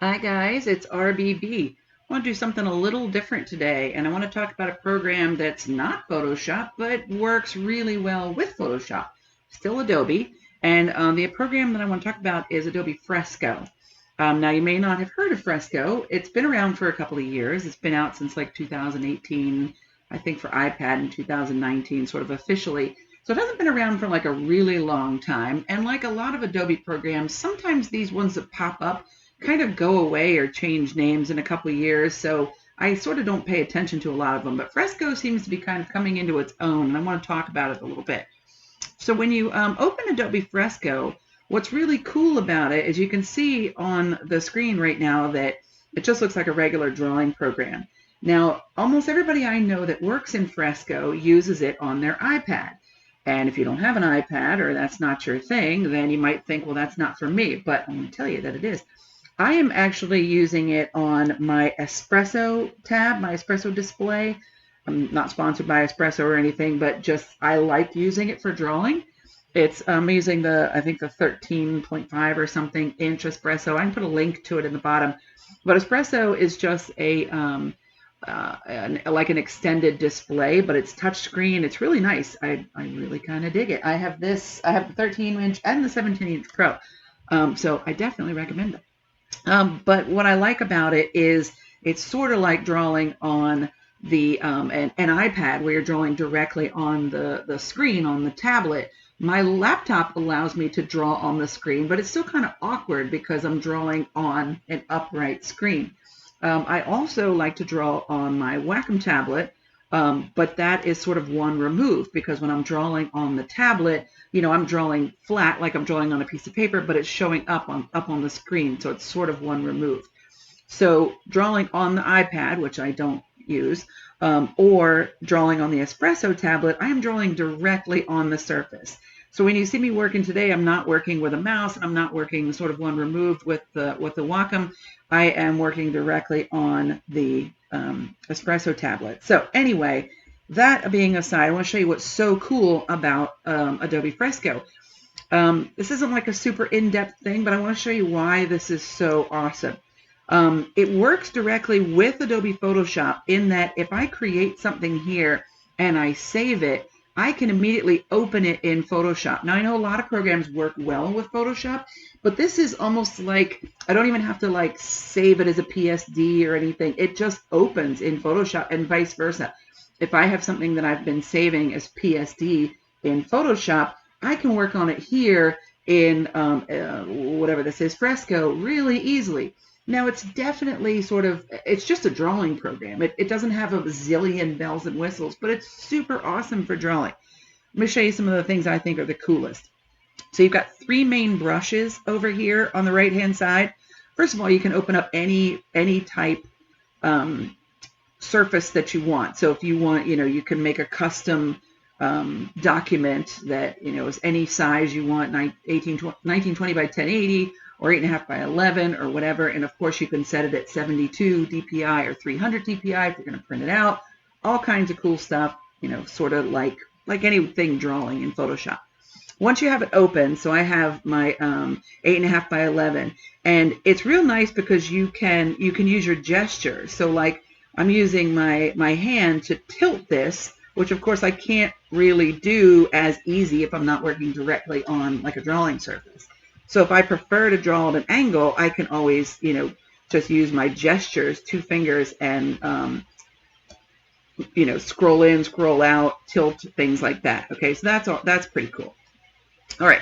Hi guys, it's RBB. I want to do something a little different today, and I want to talk about a program that's not Photoshop, but works really well with Photoshop. Still Adobe, and the program that I want to talk about is Adobe Fresco. Now, you may not have heard of Fresco. It's been around for a couple of years. It's been out since like 2018, I think for iPad in 2019, sort of officially. So it hasn't been around for like a really long time. And like a lot of Adobe programs, sometimes these ones that pop up kind of go away or change names in a couple of years. So I sort of don't pay attention to a lot of them. But Fresco seems to be kind of coming into its own, and I want to talk about it a little bit. So when you open Adobe Fresco, what's really cool about it is you can see on the screen right now that it just looks like a regular drawing program. Now, almost everybody I know that works in Fresco uses it on their iPad. And if you don't have an iPad or that's not your thing, then you might think, well, that's not for me. But I'm going to tell you that it is. I am actually using it on my Espresso tab, my Espresso display. I'm not sponsored by Espresso or anything, but just I like using it for drawing. I'm using I think the 13.5 or something inch Espresso. I can put a link to it in the bottom. But Espresso is just like an extended display, but it's touchscreen. It's really nice. I really kind of dig it. I have the 13-inch and the 17-inch Pro. So I definitely recommend it. But what I like about it is it's sort of like drawing on an iPad where you're drawing directly on the screen on the tablet. My laptop allows me to draw on the screen, but it's still kind of awkward because I'm drawing on an upright screen. I also like to draw on my Wacom tablet, but that is sort of one removed because when I'm drawing on the tablet, I'm drawing flat like I'm drawing on a piece of paper, but it's showing up on the screen, so it's sort of one removed. So drawing on the iPad, which I don't use, or drawing on the Espresso tablet, I am drawing directly on the surface. So when you see me working today, I'm not working with a mouse, and I'm not working sort of one removed with the Wacom. I am working directly on the Espresso tablet. So anyway, that being aside, I want to show you what's so cool about Adobe Fresco. This isn't like a super in-depth thing, but I want to show you why this is so awesome. It works directly with Adobe Photoshop in that if I create something here and I save it, I can immediately open it in Photoshop. Now, I know a lot of programs work well with Photoshop, but this is almost like I don't even have to like save it as a PSD or anything. It just opens in Photoshop and vice versa. If I have something that I've been saving as PSD in Photoshop, I can work on it here in whatever this is, Fresco, really easily. Now, it's definitely it's just a drawing program. It doesn't have a zillion bells and whistles, but it's super awesome for drawing. Let me show you some of the things I think are the coolest. So you've got three main brushes over here on the right-hand side. First of all, you can open up any type surface that you want. So if you want, you can make a custom document that, is any size you want, 1920 by 1080 or 8.5 by 11 or whatever. And of course, you can set it at 72 DPI or 300 DPI if you're going to print it out. All kinds of cool stuff, sort of like anything drawing in Photoshop. Once you have it open, so I have my 8.5 by 11, and it's real nice because you can use your gesture. So like I'm using my hand to tilt this, which of course I can't really do as easy if I'm not working directly on like a drawing surface. So if I prefer to draw at an angle, I can always, just use my gestures, two fingers, and, scroll in, scroll out, tilt, things like that. Okay, so that's pretty cool. All right.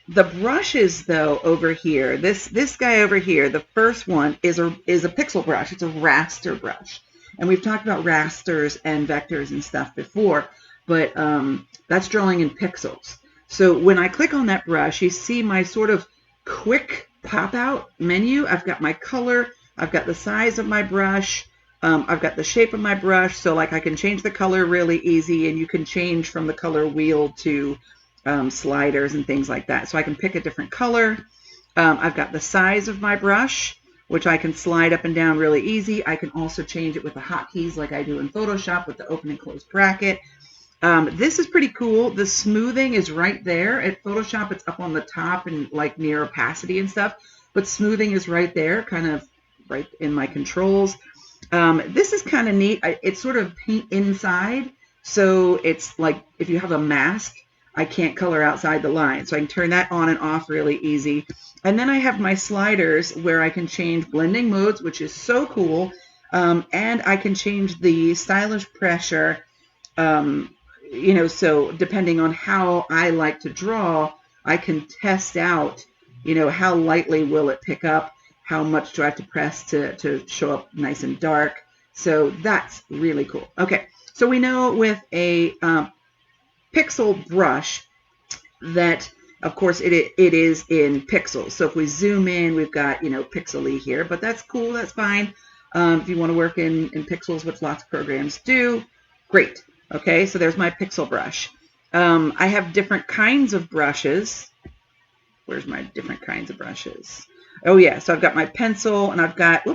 The brushes, though, over here, this guy over here, the first one is a pixel brush. It's a raster brush. And we've talked about rasters and vectors and stuff before, but that's drawing in pixels. So when I click on that brush, you see my sort of quick pop-out menu. I've got my color. I've got the size of my brush. I've got the shape of my brush. So like I can change the color really easy, and you can change from the color wheel to sliders and things like that. So I can pick a different color. I've got the size of my brush, which I can slide up and down really easy. I can also change it with the hotkeys like I do in Photoshop with the open and close bracket. This is pretty cool. The smoothing is right there. At Photoshop, it's up on the top and like near opacity and stuff. but smoothing is right there, kind of right in my controls. This is kind of neat. It's sort of paint inside, so it's like if you have a mask, I can't color outside the line, so I can turn that on and off really easy. And then I have my sliders where I can change blending modes, which is so cool, and I can change the stylish pressure. So depending on how I like to draw, I can test out, how lightly will it pick up, how much do I have to press to show up nice and dark. So that's really cool. Okay, so we know with a pixel brush that, of course, it is in pixels. So if we zoom in, we've got, pixely here, but that's cool, that's fine. If you want to work in pixels, which lots of programs do, great. Okay, so there's my pixel brush. I have different kinds of brushes. Where's my different kinds of brushes? Oh yeah, so I've got my pencil and I've got,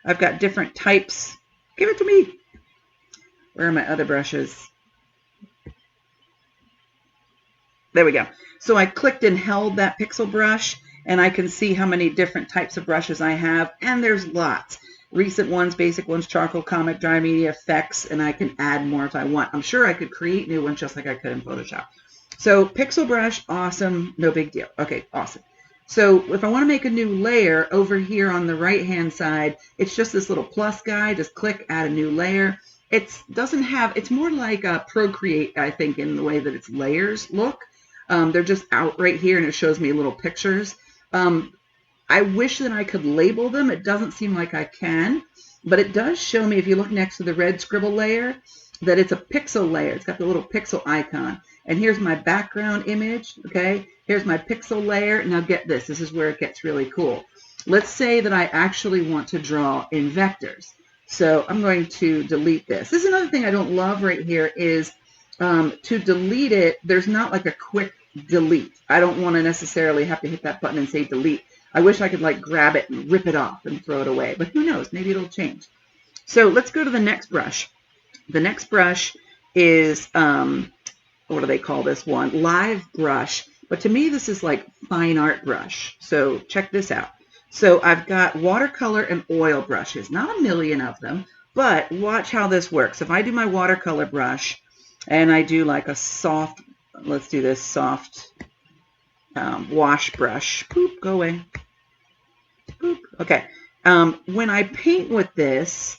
I've got different types. Give it to me. Where are my other brushes? There we go. So I clicked and held that pixel brush and I can see how many different types of brushes I have, and there's lots. Recent ones, basic ones, charcoal, comic, dry media, effects, and I can add more if I want. I'm sure I could create new ones just like I could in Photoshop. So pixel brush, awesome, no big deal. Okay, awesome. So if I want to make a new layer over here on the right-hand side, it's just this little plus guy. Just click, add a new layer. It's more like Procreate, I think, in the way that its layers look. They're just out right here, and it shows me little pictures. I wish that I could label them. It doesn't seem like I can, but it does show me, if you look next to the red scribble layer, that it's a pixel layer. It's got the little pixel icon. And here's my background image, okay? Here's my pixel layer. Now get this. This is where it gets really cool. Let's say that I actually want to draw in vectors. So I'm going to delete this. This is another thing I don't love right here is to delete it, there's not like a quick delete. I don't want to necessarily have to hit that button and say delete. I wish I could like grab it and rip it off and throw it away, but who knows? Maybe it'll change. So let's go to the next brush. The next brush is, what do they call this one? Live brush. But to me, this is like fine art brush. So check this out. So I've got watercolor and oil brushes, not a million of them, but watch how this works. If I do my watercolor brush and I do like a soft, let's do this soft wash brush. Boop, go away. Boop. Okay. When I paint with this,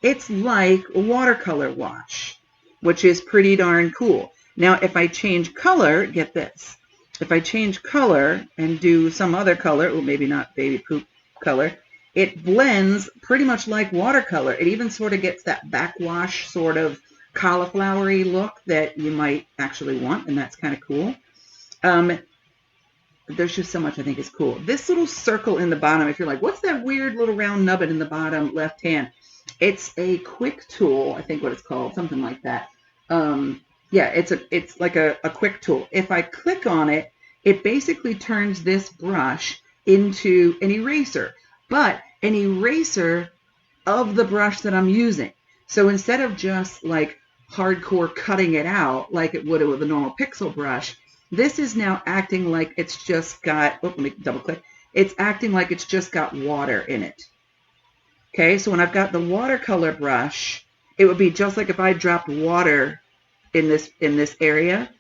it's like a watercolor wash, which is pretty darn cool. Now, if I change color, get this. If I change color and do some other color, or maybe not baby poop color, it blends pretty much like watercolor. It even sort of gets that backwash sort of cauliflowery look that you might actually want, and that's kind of cool. There's just so much I think is cool. This little circle in the bottom, if you're like, what's that weird little round nubbin in the bottom left hand? It's a quick tool, I think what it's called, something like that. Yeah, it's like a quick tool. If I click on it, it basically turns this brush into an eraser, but an eraser of the brush that I'm using. So instead of just like hardcore cutting it out like it would with a normal pixel brush, this is now acting like it's just got, oh, let me double click. It's acting like it's just got water in it. Okay, so when I've got the watercolor brush, it would be just like if I dropped water in this area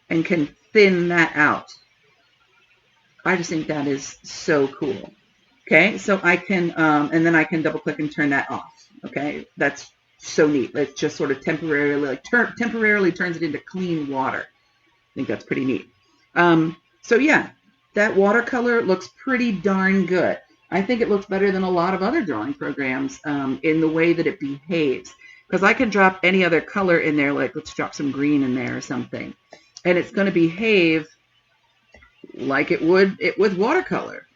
and can thin that out. I just think that is so cool. Okay, so I can, and then I can double click and turn that off. Okay, that's so neat. It just sort of temporarily, like temporarily turns it into clean water. I think that's pretty neat. So yeah, that watercolor looks pretty darn good. I think it looks better than a lot of other drawing programs in the way that it behaves. Because I can drop any other color in there, like let's drop some green in there or something, and it's going to behave like it would with watercolor.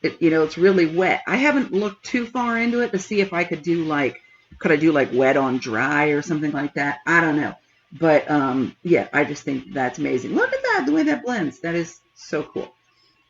It's really wet. I haven't looked too far into it to see if I could do could I do like wet on dry or something like that? I don't know. But yeah, I just think that's amazing. Look at that, the way that blends. That is so cool.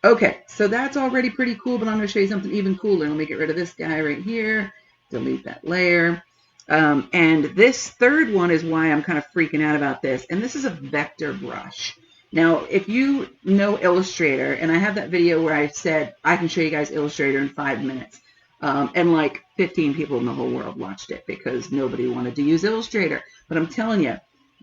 Okay, so that's already pretty cool, but I'm going to show you something even cooler. Let me get rid of this guy right here. Delete that layer. And this third one is why I'm kind of freaking out about this. And this is a vector brush. Now, if you know Illustrator, and I have that video where I said I can show you guys Illustrator in 5 minutes, and like 15 people in the whole world watched it because nobody wanted to use Illustrator. But I'm telling you,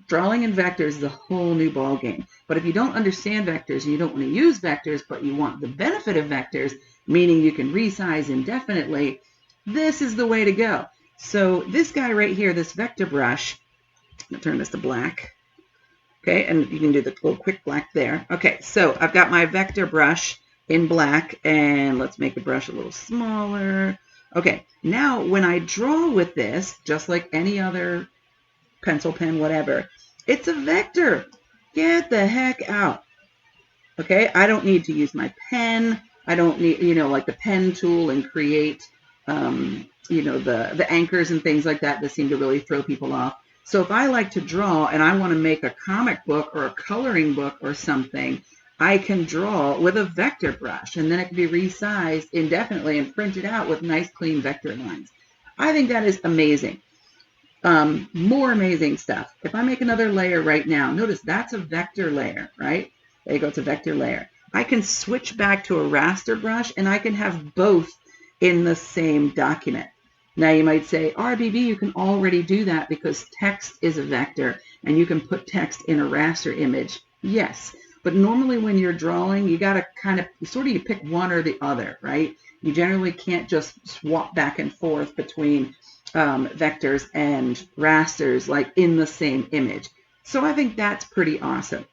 drawing in vectors is a whole new ball game. But if you don't understand vectors and you don't want to use vectors, but you want the benefit of vectors, meaning you can resize indefinitely, this is the way to go. So this guy right here, this vector brush, I'm going to turn this to black. Okay, and you can do the little quick black there. Okay, so I've got my vector brush in black, and let's make the brush a little smaller. Okay, now when I draw with this, just like any other pencil, pen, whatever, it's a vector. Get the heck out. Okay, I don't need to use my pen. I don't need, like the pen tool and create, the anchors and things like that seem to really throw people off. So if I like to draw and I want to make a comic book or a coloring book or something, I can draw with a vector brush, and then it can be resized indefinitely and printed out with nice clean vector lines. I think that is amazing. More amazing stuff. If I make another layer right now, notice that's a vector layer, right? There you go, it's a vector layer. I can switch back to a raster brush and I can have both in the same document. Now you might say, RBB, you can already do that because text is a vector and you can put text in a raster image. Yes, but normally when you're drawing, you got to kind of, you pick one or the other, right? You generally can't just swap back and forth between vectors and rasters like in the same image. So I think that's pretty awesome.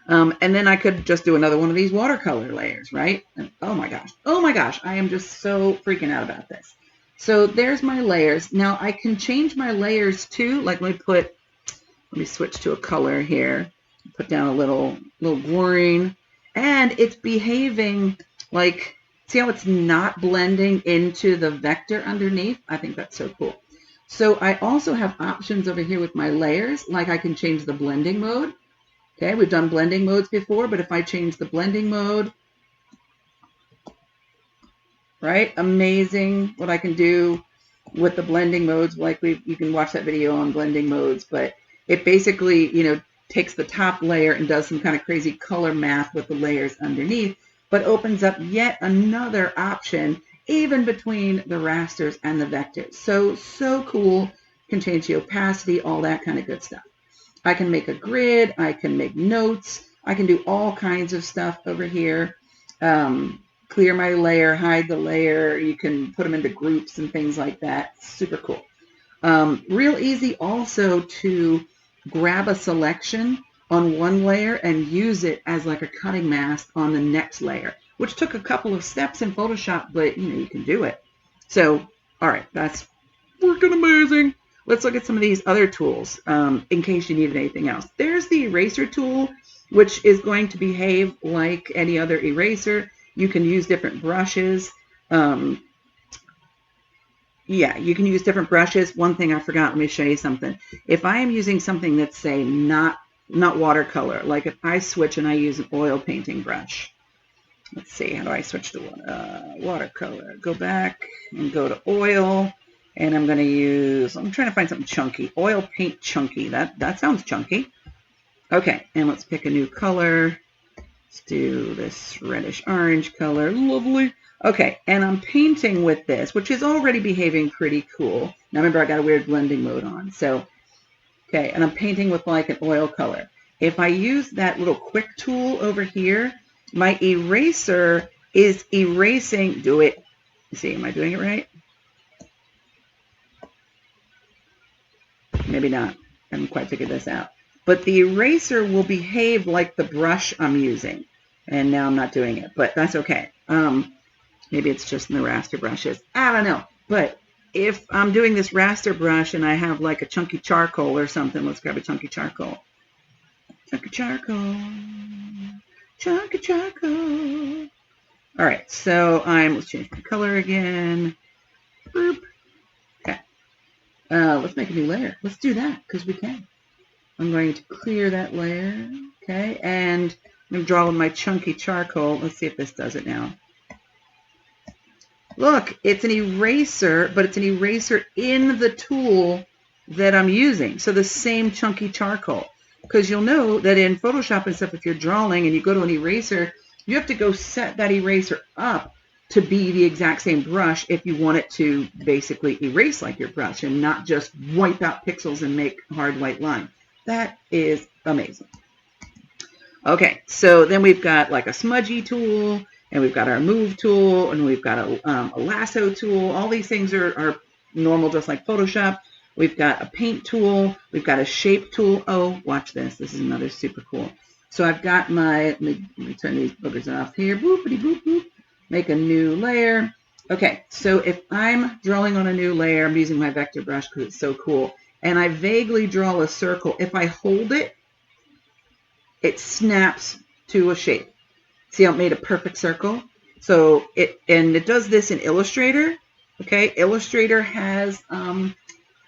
And then I could just do another one of these watercolor layers, right? And oh my gosh, I am just so freaking out about this. So there's my layers. Now I can change my layers too. Like let me switch to a color here. Put down a little green, and it's behaving like, see how it's not blending into the vector underneath? I think that's so cool. So I also have options over here with my layers, like I can change the blending mode. Okay, we've done blending modes before, but if I change the blending mode, right? Amazing what I can do with the blending modes. Like you can watch that video on blending modes, but it basically, takes the top layer and does some kind of crazy color math with the layers underneath, but opens up yet another option even between the rasters and the vectors. So cool. Can change the opacity, all that kind of good stuff. I can make a grid. I can make notes. I can do all kinds of stuff over here. Clear my layer, hide the layer. You can put them into groups and things like that. Super cool. Real easy also to grab a selection on one layer and use it as like a cutting mask on the next layer, which took a couple of steps in Photoshop, but you can do it. So, all right, that's working amazing. Let's look at some of these other tools in case you needed anything else. There's the eraser tool, which is going to behave like any other eraser. You can use different brushes. Yeah, you can use different brushes. One thing I forgot, let me show you something. If I am using something that's, say, not watercolor, like if I switch and I use an oil painting brush. Let's see, how do I switch to watercolor? Go back and go to oil, and I'm going to use, I'm trying to find something chunky. Oil paint chunky, that sounds chunky. Okay, and let's pick a new color. Let's do this reddish orange color, lovely. Okay, and I'm painting with this, which is already behaving pretty cool. Now remember, I got a weird blending mode on. So, okay, and I'm painting with like an oil color. If I use that little quick tool over here, my eraser is erasing, do it. See, am I doing it right? Maybe not. I haven't quite figured this out. But the eraser will behave like the brush I'm using. And now I'm not doing it, but that's okay. Maybe it's just in the raster brushes. I don't know. But if I'm doing this raster brush and I have like a chunky charcoal or something, let's grab a chunky charcoal. Chunky charcoal. Chunky charcoal. All right, so let's change my color again. Boop. Okay. Let's make a new layer. Let's do that because we can. I'm going to clear that layer. Okay, and I'm going to draw with my chunky charcoal. Let's see if this does it now. Look, it's an eraser, but it's an eraser in the tool that I'm using. So the same chunky charcoal. because you'll know that in Photoshop and stuff, if you're drawing and you go to an eraser, you have to go set that eraser up to be the exact same brush if you want it to basically erase like your brush and not just wipe out pixels and make hard white line. That is amazing. Okay, so then we've got like a smudgy tool, and we've got our move tool, and we've got a lasso tool. All these things are normal, just like Photoshop. We've got a paint tool. We've got a shape tool. Oh, watch this. This is another super cool. So I've got my, let me turn these boogers off here. Boopity boop boop. Make a new layer. Okay, so if I'm drawing on a new layer, I'm using my vector brush because it's so cool, and I vaguely draw a circle. If I hold it, it snaps to a shape. See how it made a perfect circle? So it does this in Illustrator. Okay, Illustrator has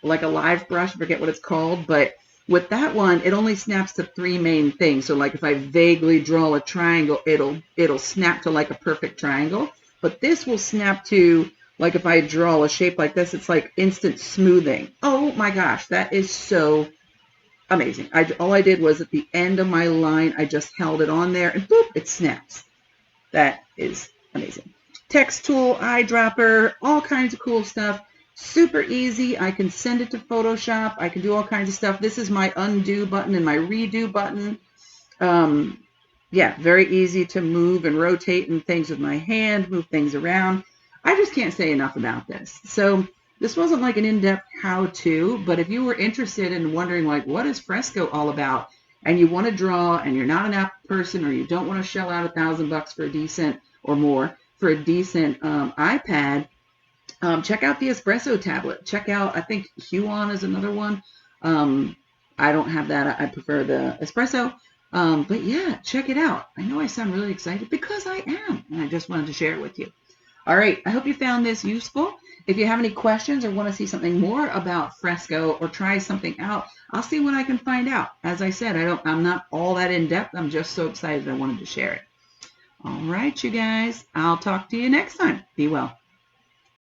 like a live brush, I forget what it's called, but with that one, it only snaps to 3 main things. So like if I vaguely draw a triangle, it'll snap to like a perfect triangle. But this will snap to, like if I draw a shape like this, it's like instant smoothing. Oh my gosh, that is so amazing. All I did was at the end of my line, I just held it on there and boop, it snaps. That is amazing. Text tool, eyedropper, all kinds of cool stuff. Super easy. I can send it to Photoshop. I can do all kinds of stuff. This is my undo button and my redo button. Yeah, very easy to move and rotate and things with my hand, move things around. I just can't say enough about this. So this wasn't like an in-depth how-to, but if you were interested in wondering like, what is Fresco all about? And you want to draw and you're not an app person, or you don't want to shell out $1,000 for a decent or more for a decent iPad, check out the Espresso tablet. Check out, I think Huon is another one. I don't have that. I prefer the Espresso. But yeah, check it out. I know I sound really excited because I am, and I just wanted to share it with you. All right, I hope you found this useful. If you have any questions or want to see something more about Fresco or try something out, I'll see what I can find out. As I said, I'm not all that in depth. I'm just so excited I wanted to share it. All right, you guys. I'll talk to you next time. Be well.